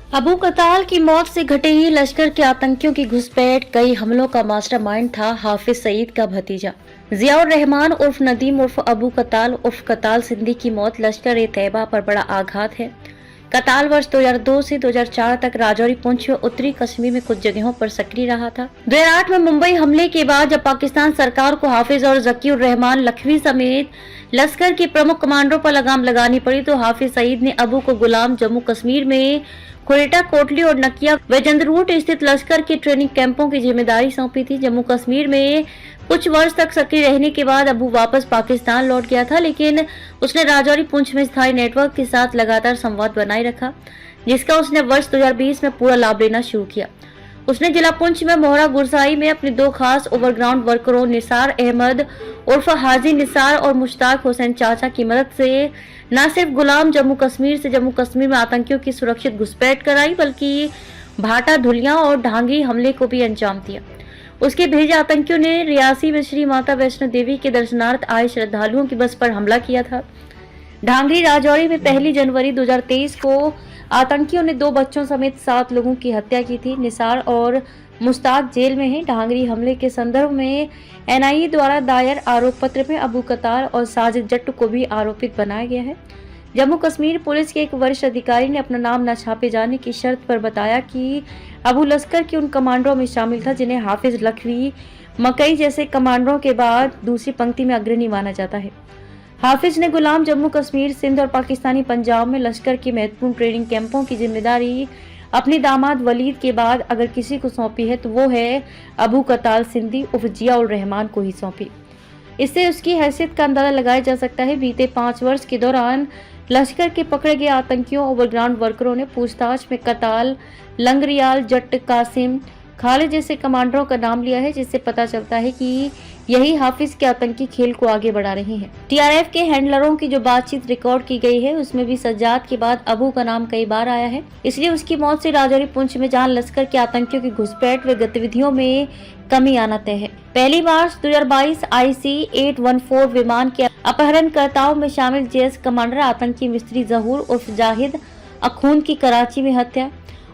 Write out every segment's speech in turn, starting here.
अबू कताल की मौत से घटे ही लश्कर के आतंकियों की घुसपैठ। कई हमलों का मास्टरमाइंड था हाफिज सईद का भतीजा जियाउर रहमान उर्फ नदीम उर्फ अबू कताल उर्फ कताल सिंधी की मौत लश्कर ए तैयबा पर बड़ा आघात है। कताल वर्ष 2002 से 2004 तक राजौरी पुंछ व उत्तरी कश्मीर में कुछ जगहों पर सक्रिय रहा था। 2008 में मुंबई हमले के बाद जब पाकिस्तान सरकार को हाफिज और जकीउर रहमान लखवी समेत लश्कर के प्रमुख कमांडरों पर लगाम लगानी पड़ी तो हाफिज सईद ने अबू को गुलाम जम्मू कश्मीर में कुरेटा, कोटली और नकिया व जंदरूट स्थित लश्कर के ट्रेनिंग कैंपों की जिम्मेदारी सौंपी थी। जम्मू कश्मीर में कुछ वर्ष तक सक्रिय रहने के बाद अबू वापस पाकिस्तान लौट गया था, लेकिन उसने राजौरी पुंछ में स्थायी नेटवर्क के साथ लगातार संवाद बनाए रखा, जिसका उसने वर्ष 2020 में पूरा लाभ लेना शुरू किया। उसने जिला पुंछ में मोहरा गुरसाई में अपने दो खास ओवरग्राउंड वर्करों निसार अहमद उर्फ हाजी निसार और मुश्ताक हुसैन चाचा की मदद से न सिर्फ गुलाम जम्मू कश्मीर से जम्मू कश्मीर में आतंकियों की सुरक्षित घुसपैठ कराई, बल्कि भाटा, धुलिया और ढांगी हमले को भी अंजाम दिया। उसके भेजे आतंकियों ने रियासी में श्री माता वैष्णो देवी के दर्शनार्थ आए श्रद्धालुओं की बस पर हमला किया था। ढांगरी राजौरी में 1 जनवरी 2023 को आतंकियों ने 2 बच्चों समेत 7 लोगों की हत्या की थी। निसार और मुश्ताक जेल में हैं। ढांगरी हमले के संदर्भ में एनआईए द्वारा दायर आरोप पत्र में अबू कताल और साजिद जट्ट को भी आरोपित बनाया गया है। जम्मू कश्मीर पुलिस के एक वरिष्ठ अधिकारी ने अपना नाम न छापे जाने की शर्त पर बताया कि अबू लश्कर के उन कमांडरों में शामिल था जिन्हें हाफिज लखवी, मकई जैसे कमांडरों के बाद दूसरी पंक्ति में अग्रणी माना जाता है। हाफिज ने गुलाम जम्मू कश्मीर, सिंध और पाकिस्तानी पंजाब में लश्कर के महत्वपूर्ण ट्रेनिंग कैंपों की जिम्मेदारी अपने दामाद वलीद के बाद अगर किसी को सौंपी है तो वो है अबू कताल सिंधी उर्फ जियाउर रहमान को ही सौंपी। इससे उसकी हैसियत का अंदाजा लगाया जा सकता है। बीते 5 वर्ष के दौरान लश्कर के पकड़े गए आतंकियों ओवरग्राउंड वर्करों ने पूछताछ में कताल, लंगरियाल, जट्ट, कासिम, खालिद जैसे कमांडरों का नाम लिया है, जिससे पता चलता है कि यही हाफिज के आतंकी खेल को आगे बढ़ा रहे हैं। टीआरएफ के हैंडलरों की जो बातचीत रिकॉर्ड की गई है उसमें भी सज्जाद के बाद अबू का नाम कई बार आया है। इसलिए उसकी मौत से राजौरी पुंछ में जहां लश्कर के आतंकियों की घुसपैठ व गतिविधियों में कमी आना तय है। 1 मार्च 2022 IC-814 विमान के अपहरणकर्ताओं में शामिल जेएस कमांडर आतंकी मिस्त्री जहूर उर्फ जाहिद अखून की कराची में हत्या।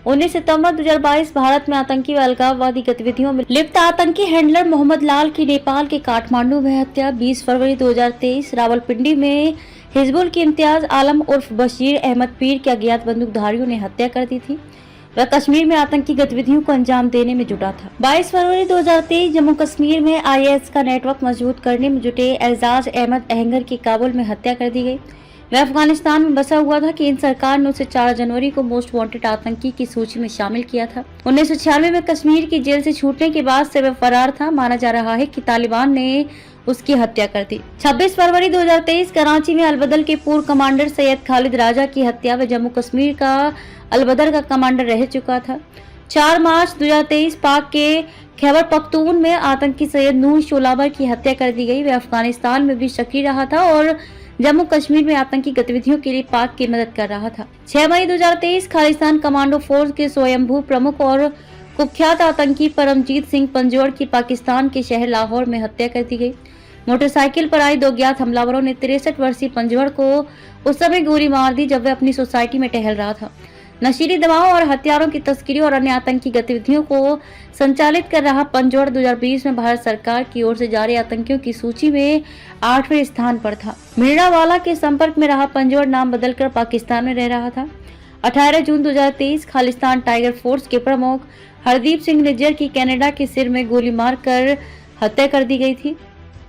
19 सितंबर 2022 भारत में आतंकी व अलगाववादी गतिविधियों में लिप्त आतंकी हैंडलर मोहम्मद लाल की नेपाल के काठमांडू में हत्या। 20 फरवरी 2023 रावलपिंडी में हिजबुल की इम्तियाज आलम उर्फ बशीर अहमद पीर के अज्ञात बंदूकधारियों ने हत्या कर दी थी। वह कश्मीर में आतंकी गतिविधियों को अंजाम देने में जुटा था। 22 फरवरी 2023 जम्मू कश्मीर में IS का नेटवर्क मजबूत करने में जुटे एजाज अहमद अहंगर की काबुल में हत्या कर दी गई। वह अफगानिस्तान में बसा हुआ था कि इन सरकार ने उसे 4 जनवरी को मोस्ट वांटेड आतंकी की सूची में शामिल किया था। 1996 में कश्मीर की जेल से छूटने के बाद से वह फरार था। माना जा रहा है कि तालिबान ने उसकी हत्या कर दी। 26 फरवरी 2023 कराची में अलबदर के पूर्व कमांडर सैयद खालिद राजा की हत्या। वह जम्मू कश्मीर का अलबदर का कमांडर रह चुका था। 4 मार्च 2023 पाक के खैबर पख्तून में आतंकी सैयद नूर शोलाबर की हत्या कर दी गई। वह अफगानिस्तान में भी सक्रिय रहा था और जम्मू कश्मीर में आतंकी गतिविधियों के लिए पाक की मदद कर रहा था। 6 मई 2023 खालिस्तान कमांडो फोर्स के स्वयंभू प्रमुख और कुख्यात आतंकी परमजीत सिंह पंजौड़ की पाकिस्तान के शहर लाहौर में हत्या कर दी गई। मोटरसाइकिल पर आई 2 ज्ञात हमलावरों ने 63 वर्षीय पंजौड़ को उस समय गोली मार दी जब वह अपनी सोसाइटी में टहल रहा था। नशीली दवाओं और हथियारों की तस्करी और अन्य आतंकी गतिविधियों को संचालित कर रहा पंजौड़ 2020 में भारत सरकार की ओर से जारी आतंकियों की सूची में 8वें स्थान पर था। मिर्णावाला के संपर्क में रहा पंजौड़ नाम बदलकर पाकिस्तान में रह रहा था। 18 जून 2023 खालिस्तान टाइगर फोर्स के प्रमुख हरदीप सिंह निज्जर की कनाडा के सिर में गोली मारकर हत्या कर दी गई थी।